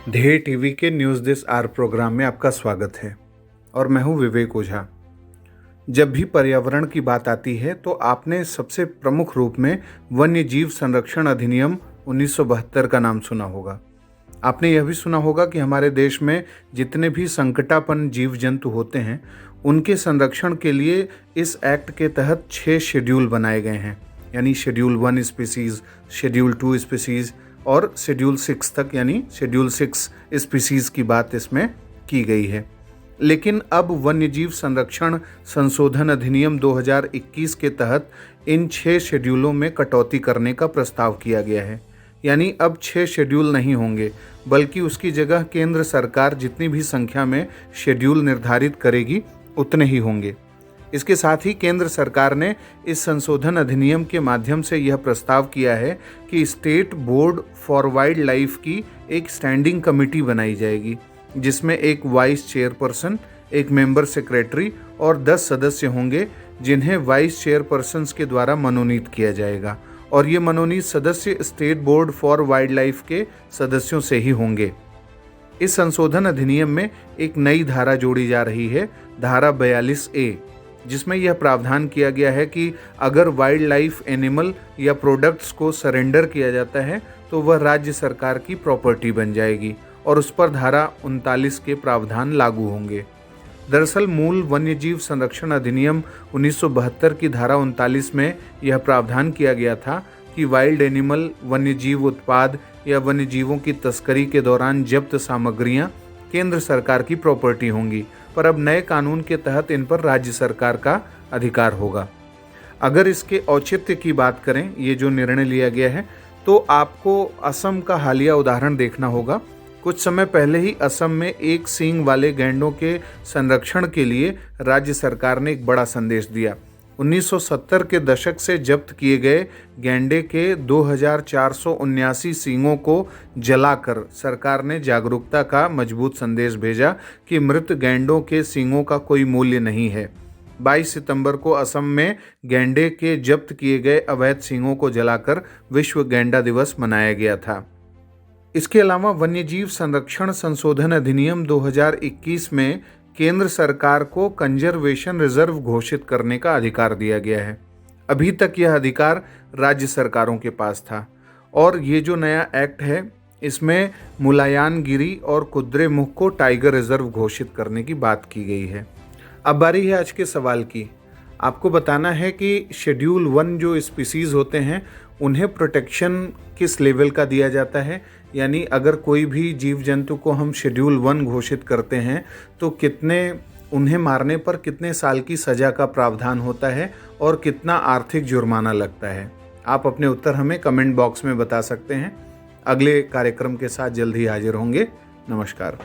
ध्येय टीवी के news this are programme में आपका स्वागत है और मैं हूं विवेक ओझा। जब भी पर्यावरण की बात आती है तो आपने सबसे प्रमुख रूप में वन्य जीव संरक्षण अधिनियम 1972 का नाम सुना होगा। आपने यह भी सुना होगा कि हमारे देश में जितने भी संकटापन्न जीव जंतु होते हैं उनके संरक्षण के लिए इस एक्ट के तहत 6 शेड्यूल बनाए गए हैं, यानी शेड्यूल 1 स्पीसीज, शेड्यूल 2 स्पीसीज और शेड्यूल 6 तक, यानी शेड्यूल 6 स्पीसीज की बात इसमें की गई है। लेकिन अब वन्यजीव संरक्षण संशोधन अधिनियम 2021 के तहत इन 6 शेड्यूलों में कटौती करने का प्रस्ताव किया गया है। यानी अब 6 शेड्यूल नहीं होंगे, बल्कि उसकी जगह केंद्र सरकार जितनी भी संख्या में शेड्यूल निर्धारित करेगी उतने ही होंगे। इसके साथ ही केंद्र सरकार ने इस संशोधन अधिनियम के माध्यम से यह प्रस्ताव किया है कि state board for wild life की एक स्टैंडिंग कमेटी बनाई जाएगी, जिसमें एक वाइस चेयरपर्सन, एक मेंबर सेक्रेटरी और 10 सदस्य होंगे, जिन्हें वाइस चेयरपर्सन्स के द्वारा मनोनीत किया जाएगा। और ये मनोनीत सदस्य state board for wild life के सदस्यों से ही होंगे। इस संशोधन अधिनियम में एक नई धारा जोड़ी जा रही है, धारा 42A, जिसमें यह प्रावधान किया गया है कि अगर वाइल्ड लाइफ एनिमल या प्रोडक्ट्स को सरेंडर किया जाता है तो वह राज्य सरकार की प्रॉपर्टी बन जाएगी और उस पर धारा 39 के प्रावधान लागू होंगे। दरअसल मूल वन्यजीव संरक्षण अधिनियम 1972 की धारा 39 में यह प्रावधान किया गया था कि वाइल्ड एनिमल, वन्यजीव उत्पाद या वन्यजीवों की तस्करी के दौरान जब्त सामग्रियां केंद्र सरकार की प्रॉपर्टी होंगी, पर अब नए कानून के तहत इन पर राज्य सरकार का अधिकार होगा। अगर इसके औचित्य की बात करें, ये जो निर्णय लिया गया है, तो आपको असम का हालिया उदाहरण देखना होगा। कुछ समय पहले ही असम में एक सींग वाले गैंडों के संरक्षण के लिए राज्य सरकार ने एक बड़ा संदेश दिया। 1970 के दशक से जब्त किए गए गैंडे के 2479 सींगों को जलाकर सरकार ने जागरूकता का मजबूत संदेश भेजा कि मृत गैंडों के सींगों का कोई मूल्य नहीं है। 22 सितंबर को असम में गैंडे के जब्त किए गए अवैध सींगों को जलाकर विश्व गैंडा दिवस मनाया गया था। इसके अलावा वन्यजीव संरक्षण संशोधन अधिनियम 2021 में केंद्र सरकार को कंजर्वेशन रिजर्व घोषित करने का अधिकार दिया गया है। अभी तक यह अधिकार राज्य सरकारों के पास था और ये जो नया एक्ट है, इसमें मुलायानगिरी और कुद्रेमुख को टाइगर रिजर्व घोषित करने की बात की गई है। अब बारी है आज के सवाल की। आपको बताना है कि शेड्यूल 1 जो स्पीसीज होते हैं उन्हें प्रोटेक्शन किस लेवल का दिया जाता है, यानी अगर कोई भी जीव जंतु को हम शेड्यूल 1 घोषित करते हैं तो उन्हें मारने पर कितने साल की सज़ा का प्रावधान होता है और कितना आर्थिक जुर्माना लगता है। आप अपने उत्तर हमें कमेंट बॉक्स में बता सकते हैं। अगले कार्यक्रम के साथ जल्द ही हाजिर होंगे। नमस्कार।